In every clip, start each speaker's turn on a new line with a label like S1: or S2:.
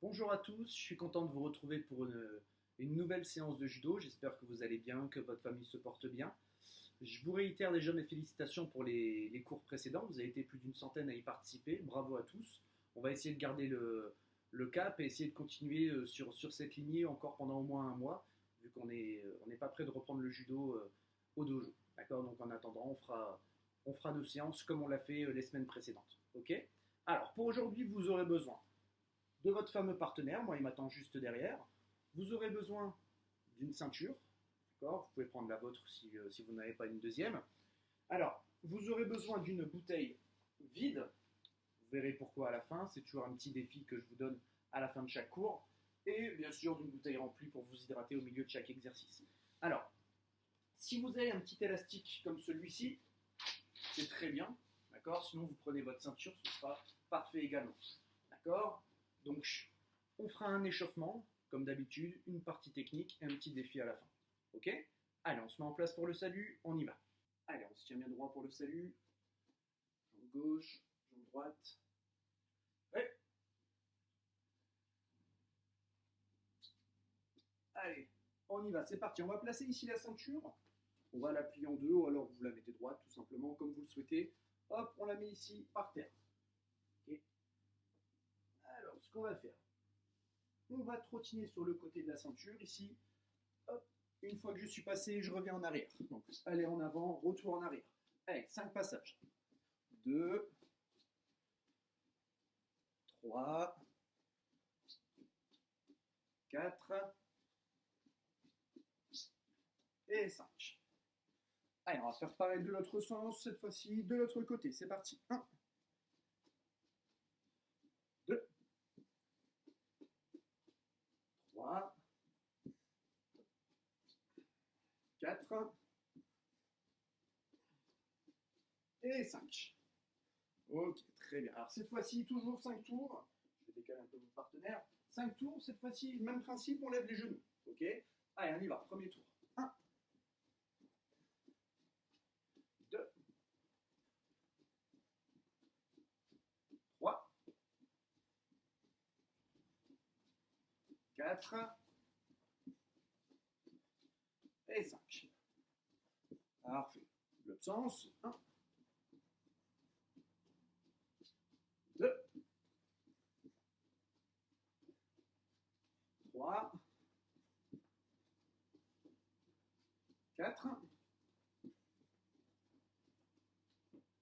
S1: Bonjour à tous, je suis content de vous retrouver pour une nouvelle séance de judo. J'espère que vous allez bien, que votre famille se porte bien. Je vous réitère déjà mes félicitations pour les cours précédents. Vous avez été plus d'une centaine à y participer. Bravo à tous. On va essayer de garder le cap et essayer de continuer sur cette lignée encore pendant au moins un mois, vu qu'on n'est pas prêt de reprendre le judo au dojo. D'accord. Donc en attendant, on fera nos séances comme on l'a fait les semaines précédentes. Ok. Alors pour aujourd'hui, vous aurez besoin de votre fameux partenaire. Moi, il m'attend juste derrière. Vous aurez besoin d'une ceinture. D'accord. Vous pouvez prendre la vôtre si vous n'avez pas une deuxième. Alors, vous aurez besoin d'une bouteille vide. Vous verrez pourquoi à la fin. C'est toujours un petit défi que je vous donne à la fin de chaque cours. Et bien sûr, d'une bouteille remplie pour vous hydrater au milieu de chaque exercice. Alors, si vous avez un petit élastique comme celui-ci, c'est très bien. D'accord. Sinon, vous prenez votre ceinture, ce sera parfait également. D'accord. Donc, on fera un échauffement, comme d'habitude, une partie technique et un petit défi à la fin. Ok. Allez, on se met en place pour le salut, on y va. Allez, on se tient bien droit pour le salut. Jambe gauche, jambe droite. Ouais. Allez, on y va, c'est parti. On va placer ici la ceinture. On va la plier en deux, ou alors vous la mettez droite, tout simplement, comme vous le souhaitez. Hop, on la met ici, par terre. Okay. Alors, ce qu'on va faire, on va trottiner sur le côté de la ceinture, ici. Hop, une fois que je suis passé, je reviens en arrière. Donc, allez en avant, retour en arrière. Allez, 5 passages. 2, 3, 4 et 5. Allez, on va faire pareil de l'autre sens, cette fois-ci, de l'autre côté. C'est parti. 1, 2, 3, 4 et 5. Ok, très bien. Alors cette fois-ci, toujours 5 tours. Je vais décaler un peu mon partenaire. 5 tours, cette fois-ci, même principe, on lève les genoux. Ok. Allez, on y va. Premier tour. 1, 2, 3, 4 et 5. Parfait. L'autre sens. 1, 2, 3, 4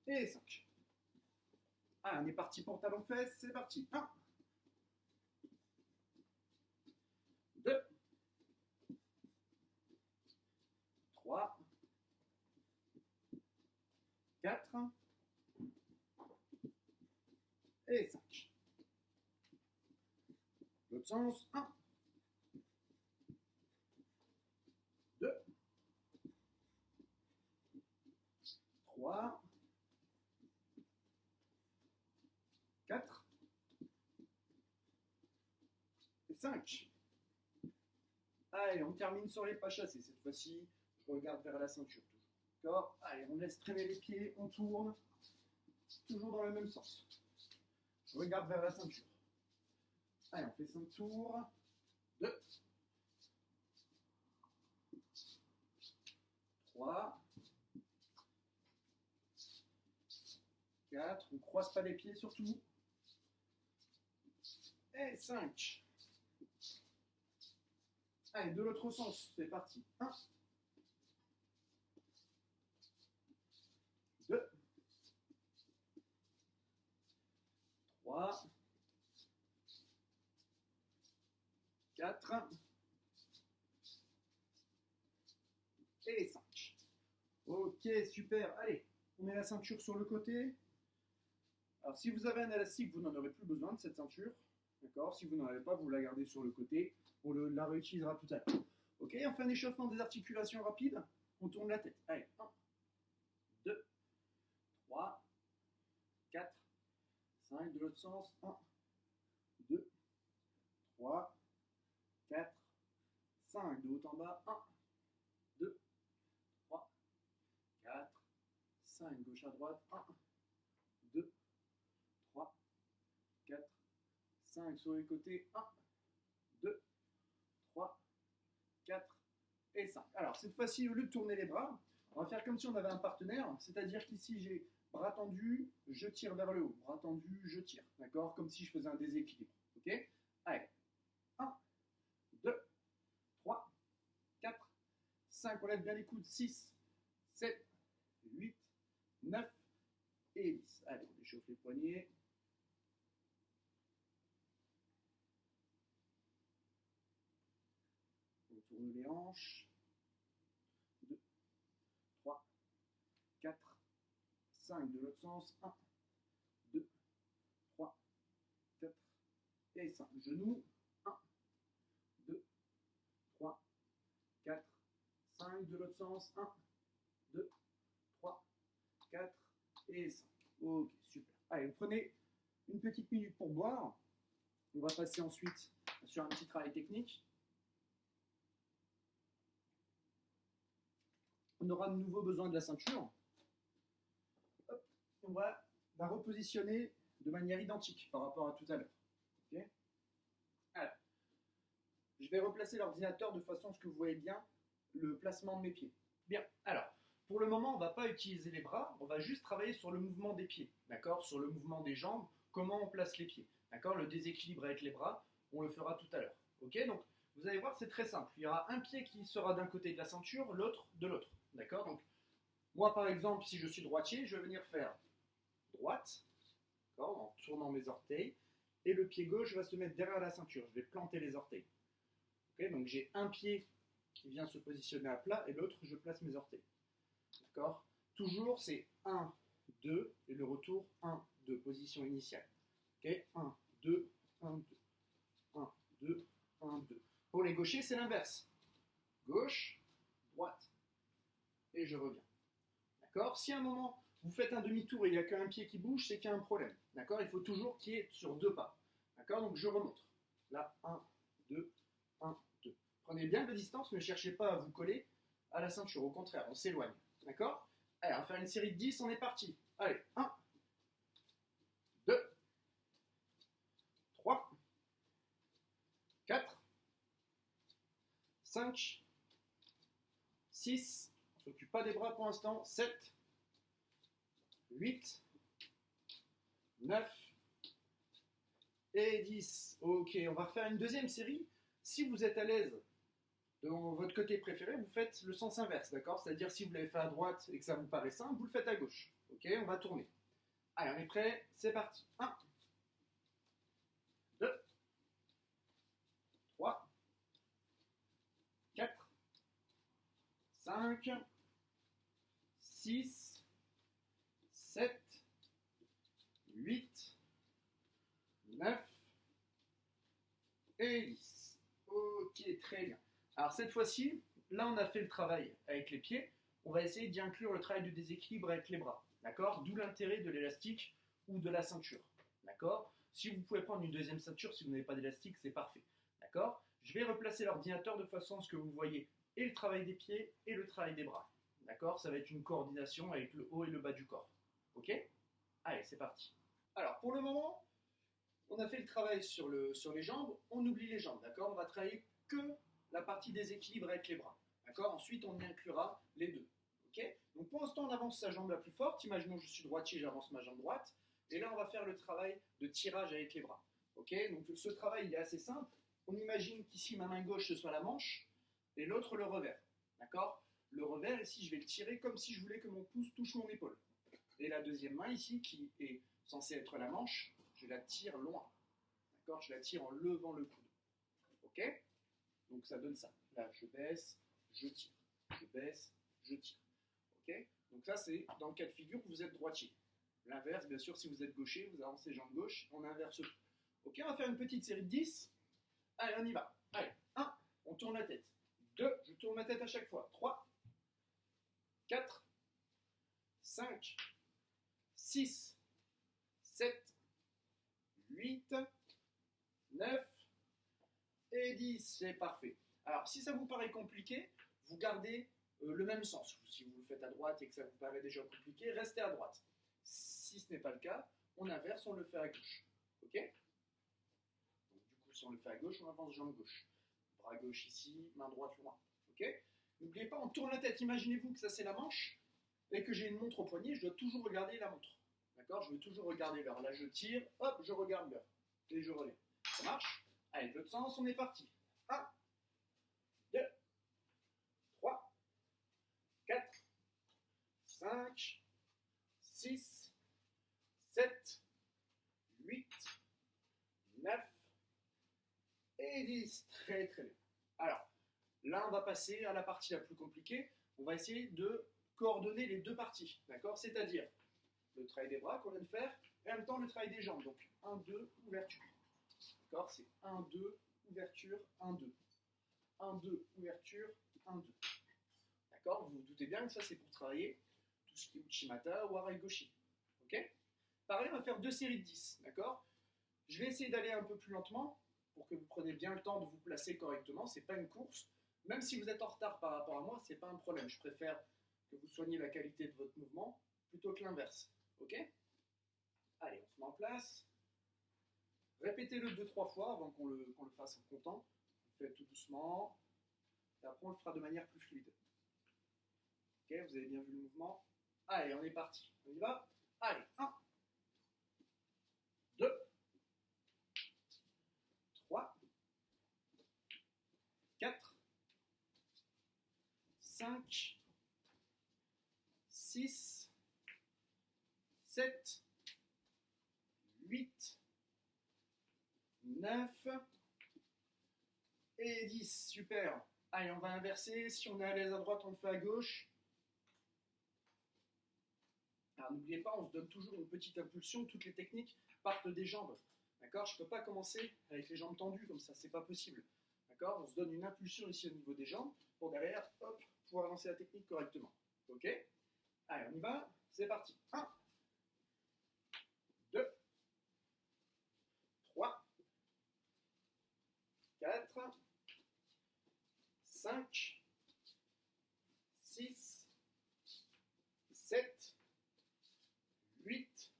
S1: et 5. Ah, on est parti pour talon-fesse, c'est parti. 1, 2, 3, 4 et 5. L'autre sens. 1, 2, 3, 4 et 5. Allez, on termine sur les pas chassés. Cette fois-ci, je regarde vers la ceinture. D'accord. Allez, on laisse traîner les pieds, on tourne. Toujours dans le même sens. Je regarde vers la ceinture. Allez, on fait 5 tours. 2, 3, 4. On ne croise pas les pieds surtout. Et 5. Allez, de l'autre sens, c'est parti. 1, 2, 3, 4 et 5. Ok, super. Allez, on met la ceinture sur le côté. Alors, si vous avez un élastique, vous n'en aurez plus besoin de cette ceinture. D'accord. Si vous n'en avez pas, vous la gardez sur le côté. On la réutilisera tout à l'heure. Ok, on fait un échauffement des articulations rapide. On tourne la tête. Allez, 1, 2, 3, 4, 5. De l'autre sens. 1, 2, 3, 4, 5. De haut en bas. 1, 2, 3, 4, 5. Gauche à droite. 1, 2, 3, 4, 5 sur les côtés. 1, 2, 3, 4 et 5. Alors, cette fois-ci, au lieu de tourner les bras, on va faire comme si on avait un partenaire, c'est-à-dire qu'ici, j'ai bras tendu, je tire vers le haut. Bras tendu, je tire. D'accord? Comme si je faisais un déséquilibre. Ok? Allez. 1, 2, 3, 4, 5. On lève bien les coudes. 6, 7, 8, 9 et 10. Allez, on échauffe les poignets. On tourne les hanches. 2, 3, 4, 5 de l'autre sens. 1, 2, 3, 4 et 5. Genoux. 1, 2, 3, 4, 5 de l'autre sens. 1, 2, 3, 4 et 5. Ok, super. Allez, vous prenez une petite minute pour boire. On va passer ensuite sur un petit travail technique. On aura de nouveau besoin de la ceinture. Hop, on va la repositionner de manière identique par rapport à tout à l'heure. Okay. Alors, je vais replacer l'ordinateur de façon à ce que vous voyez bien le placement de mes pieds. Bien, alors, pour le moment, on ne va pas utiliser les bras, on va juste travailler sur le mouvement des pieds, d'accord? Sur le mouvement des jambes, comment on place les pieds, d'accord? Le déséquilibre avec les bras, on le fera tout à l'heure. Ok, donc vous allez voir, c'est très simple. Il y aura un pied qui sera d'un côté de la ceinture, l'autre de l'autre. D'accord? Donc, moi par exemple, si je suis droitier, je vais venir faire droite, en tournant mes orteils, et le pied gauche va se mettre derrière la ceinture. Je vais planter les orteils. Okay? Donc j'ai un pied qui vient se positionner à plat, et l'autre, je place mes orteils. D'accord? Toujours, c'est 1, 2, et le retour 1, 2, position initiale. Okay? 1, 2, 1, 2. 1, 2, 1, 2. Pour les gauchers, c'est l'inverse. Gauche, droite. Et je reviens. D'accord? Si à un moment, vous faites un demi-tour et il n'y a qu'un pied qui bouge, c'est qu'il y a un problème. D'accord? Il faut toujours qu'il y ait sur 2 pas. D'accord? Donc je remonte. Là, 1, 2, 1, 2. Prenez bien de distance, ne cherchez pas à vous coller à la ceinture. Au contraire, on s'éloigne. D'accord? Allez, on va faire une série de 10, on est parti. Allez, 1, 2, 3, 4, 5, 6, on ne s'occupe pas des bras pour l'instant, 7, 8, 9 et 10. Ok, on va refaire une deuxième série. Si vous êtes à l'aise dans votre côté préféré, vous faites le sens inverse, d'accord? C'est-à-dire si vous l'avez fait à droite et que ça vous paraît simple, vous le faites à gauche. Ok, on va tourner. Allez, on est prêt, c'est parti. 1, 2, 3, 4, 5, 6, 7, 8, 9 et 10. Ok, très bien. Alors cette fois-ci, là on a fait le travail avec les pieds, on va essayer d'y inclure le travail de déséquilibre avec les bras. D'accord? D'où l'intérêt de l'élastique ou de la ceinture. D'accord? Si vous pouvez prendre une deuxième ceinture, si vous n'avez pas d'élastique, c'est parfait. D'accord? Je vais replacer l'ordinateur de façon à ce que vous voyez et le travail des pieds et le travail des bras. D'accord? Ça va être une coordination avec le haut et le bas du corps. Ok? Allez, c'est parti. Alors, pour le moment, on a fait le travail sur les jambes, on oublie les jambes, d'accord? On va travailler que la partie déséquilibre avec les bras, d'accord? Ensuite, on y inclura les deux, ok? Donc, pour l'instant, on avance sa jambe la plus forte. Imaginons que je suis droitier, j'avance ma jambe droite. Et là, on va faire le travail de tirage avec les bras, ok? Donc, ce travail, il est assez simple. On imagine qu'ici, ma main gauche, ce soit la manche, et l'autre, le revers, d'accord? Le revers, ici, je vais le tirer comme si je voulais que mon pouce touche mon épaule. Et la deuxième main, ici, qui est censée être la manche, je la tire loin. D'accord? Je la tire en levant le coude. Ok? Donc ça donne ça. Là, je baisse, je tire. Je baisse, je tire. Ok? Donc ça, c'est dans le cas de figure où vous êtes droitier. L'inverse, bien sûr, si vous êtes gaucher, vous avancez jambe gauche, on inverse tout. Ok, on va faire une petite série de 10. Allez, on y va. Allez, 1, on tourne la tête. 2, je tourne ma tête à chaque fois. 3, 4, 5, 6, 7, 8, 9 et 10. C'est parfait. Alors, si ça vous paraît compliqué, vous gardez le même sens. Si vous le faites à droite et que ça vous paraît déjà compliqué, restez à droite. Si ce n'est pas le cas, on inverse, on le fait à gauche. Ok? Si on le fait à gauche, on avance jambe gauche. Bras gauche ici, main droite loin. Ok? N'oubliez pas, on tourne la tête. Imaginez-vous que ça c'est la manche et que j'ai une montre au poignet, je dois toujours regarder la montre. D'accord? Je veux toujours regarder l'heure. Là, je tire, hop, je regarde l'heure. Et je relève. Ça marche? Allez, de l'autre sens, on est parti. 1, 2, 3, 4, 5, 6, 7, 8, 9 et 10. Très très bien. Alors, là, on va passer à la partie la plus compliquée. On va essayer de coordonner les deux parties. D'accord? C'est-à-dire le travail des bras qu'on vient de faire et en même temps le travail des jambes. Donc 1, 2, ouverture. D'accord? C'est 1, 2, ouverture, 1, 2. 1, 2, ouverture, 1, 2. D'accord? Vous vous doutez bien que ça c'est pour travailler tout ce qui est Uchimata ou Harai-Goshi. Ok? Pareil, on va faire deux séries de 10. D'accord? Je vais essayer d'aller un peu plus lentement pour que vous preniez bien le temps de vous placer correctement. Ce n'est pas une course. Même si vous êtes en retard par rapport à moi, ce n'est pas un problème. Je préfère que vous soigniez la qualité de votre mouvement plutôt que l'inverse. Ok? Allez, on se met en place. Répétez-le 2-3 fois avant qu'on le fasse en comptant. On le fait tout doucement. Et après, on le fera de manière plus fluide. Ok, vous avez bien vu le mouvement. Allez, on est parti. On y va? Allez, 1, 2, 3, 4, 5, 6, 7, 8, 9 et 10. Super. Allez, on va inverser. Si on est à l'aise à droite, on le fait à gauche. Alors n'oubliez pas, on se donne toujours une petite impulsion. Toutes les techniques partent des jambes. D'accord? Je ne peux pas commencer avec les jambes tendues comme ça, c'est pas possible. D'accord? On se donne une impulsion ici au niveau des jambes pour derrière, hop, pouvoir lancer la technique correctement. Ok? Allez, on y va. C'est parti. 1, 2, 3, 4, 5, 6, 7, 8,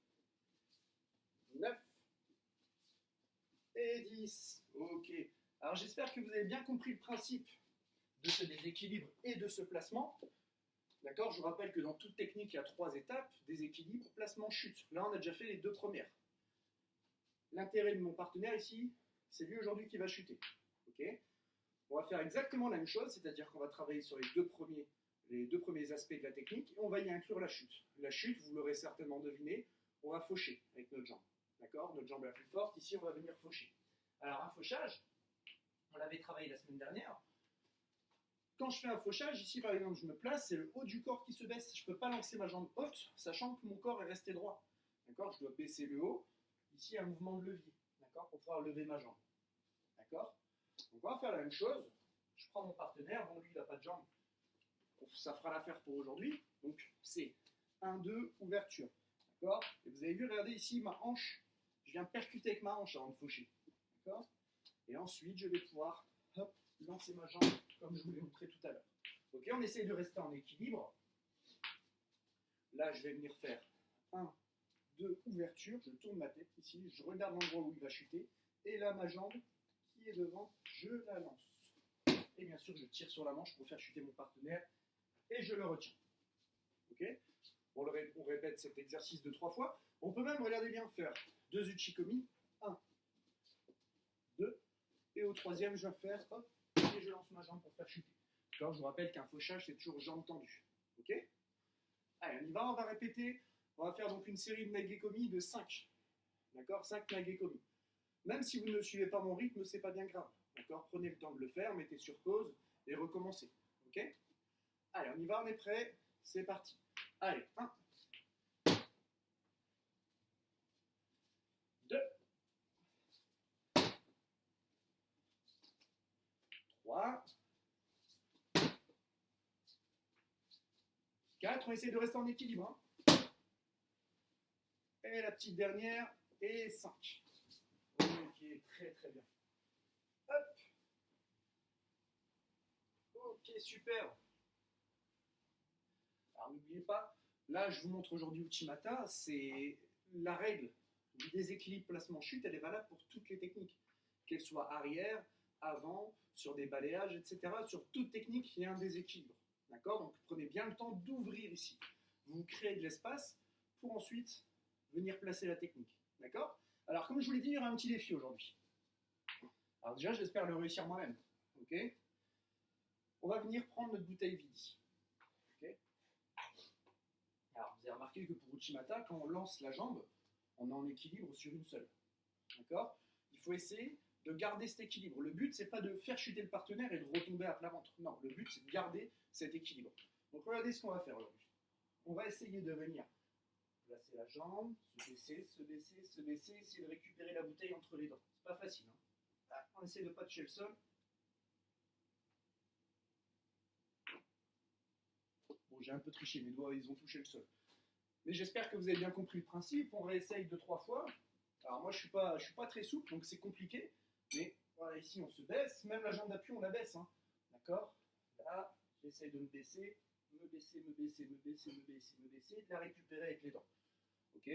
S1: 9 et 10. Ok. Alors j'espère que vous avez bien compris le principe de ce déséquilibre et de ce placement. D'accord? Je vous rappelle que dans toute technique, il y a 3 étapes: déséquilibre, placement, chute. Là, on a déjà fait les 2 premières. L'intérêt de mon partenaire ici, c'est lui aujourd'hui qui va chuter. Ok? On va faire exactement la même chose, c'est-à-dire qu'on va travailler sur les deux premiers aspects de la technique et on va y inclure la chute. La chute, vous l'aurez certainement deviné, on va faucher avec notre jambe. D'accord? Notre jambe est la plus forte, ici on va venir faucher. Alors un fauchage, on l'avait travaillé la semaine dernière. Quand je fais un fauchage, ici par exemple je me place, c'est le haut du corps qui se baisse. Je ne peux pas lancer ma jambe haute, sachant que mon corps est resté droit. D'accord? Je dois baisser le haut. Ici un mouvement de levier, d'accord? Pour pouvoir lever ma jambe. D'accord? Donc on va faire la même chose. Je prends mon partenaire, bon lui il n'a pas de jambe. Ça fera l'affaire pour aujourd'hui. Donc c'est 1, 2, ouverture. D'accord? Et vous avez vu, regardez ici ma hanche. Je viens percuter avec ma hanche avant de faucher. D'accord? Et ensuite je vais pouvoir hop, lancer ma jambe comme je vous l'ai montré tout à l'heure. Ok, on essaye de rester en équilibre. Là je vais venir faire 1, 2, ouverture. Je tourne ma tête ici. Je regarde l'endroit où il va chuter. Et là ma jambe qui est devant, je la lance. Et bien sûr je tire sur la manche pour faire chuter mon partenaire. Et je le retiens. Ok? On répète cet exercice de 3 fois. On peut même, regardez bien, faire 2 uchikomi. 1, 2. Et au troisième, je vais faire, hop, et je lance ma jambe pour faire chuter. Alors, je vous rappelle qu'un fauchage, c'est toujours jambe tendue. Ok? Allez, on y va, on va répéter. On va faire donc une série de nagekomi de 5. D'accord? 5 nagekomi. Même si vous ne suivez pas mon rythme, c'est pas bien grave. D'accord? Prenez le temps de le faire, mettez sur pause et recommencez. Ok? Allez, on y va, on est prêt. C'est parti. Allez, 1, 2, 3, 4. On essaie de rester en équilibre. Hein. Et la petite dernière, et 5. Ok, très très bien. Hop. Ok, super. Alors n'oubliez pas, là je vous montre aujourd'hui Uchimata, c'est la règle du déséquilibre placement-chute, elle est valable pour toutes les techniques. qu'elle soit arrière, avant, sur des balayages, etc. Sur toute technique, il y a un déséquilibre. D'accord? Donc prenez bien le temps d'ouvrir ici. Vous créez de l'espace pour ensuite venir placer la technique. D'accord? Alors comme je vous l'ai dit, il y aura un petit défi aujourd'hui. Alors déjà, j'espère le réussir moi-même. Ok? On va venir prendre notre bouteille vide. Okay. Alors, vous avez remarqué que pour Uchimata, quand on lance la jambe, on est en équilibre sur une seule. D'accord? Il faut essayer de garder cet équilibre. Le but, c'est pas de faire chuter le partenaire et de retomber à plat ventre. Non, le but, c'est de garder cet équilibre. Donc, regardez ce qu'on va faire aujourd'hui. On va essayer de venir placer la jambe, se baisser, se baisser, se baisser, essayer de récupérer la bouteille entre les dents. C'est pas facile. Hein? On essaie de ne pas toucher le sol. Bon, j'ai un peu triché, mes doigts, ils ont touché le sol. Mais j'espère que vous avez bien compris le principe. On réessaye 2-3 fois. Alors moi, je suis pas très souple, donc c'est compliqué. Mais voilà, ici, on se baisse. Même la jambe d'appui, on la baisse. Hein. D'accord? Là, j'essaye de me baisser, me baisser, me baisser, me baisser, me baisser, me baisser, de la récupérer avec les dents. Ok?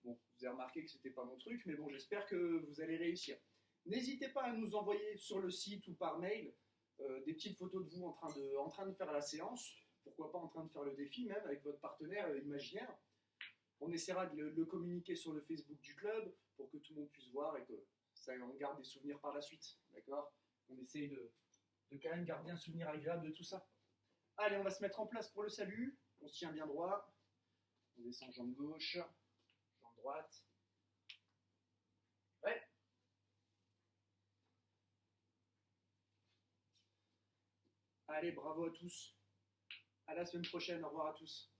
S1: Bon, vous avez remarqué que c'était pas mon truc, mais bon, j'espère que vous allez réussir. N'hésitez pas à nous envoyer sur le site ou par mail des petites photos de vous en train de faire la séance. Pourquoi pas en train de faire le défi, même avec votre partenaire imaginaire. On essaiera de le communiquer sur le Facebook du club pour que tout le monde puisse voir et que ça on garde des souvenirs par la suite. D'accord? On essaye de quand même garder un souvenir agréable de tout ça. Allez, on va se mettre en place pour le salut. On se tient bien droit. On descend jambe gauche, jambe droite. Ouais. Allez, bravo à tous. À la semaine prochaine. Au revoir à tous.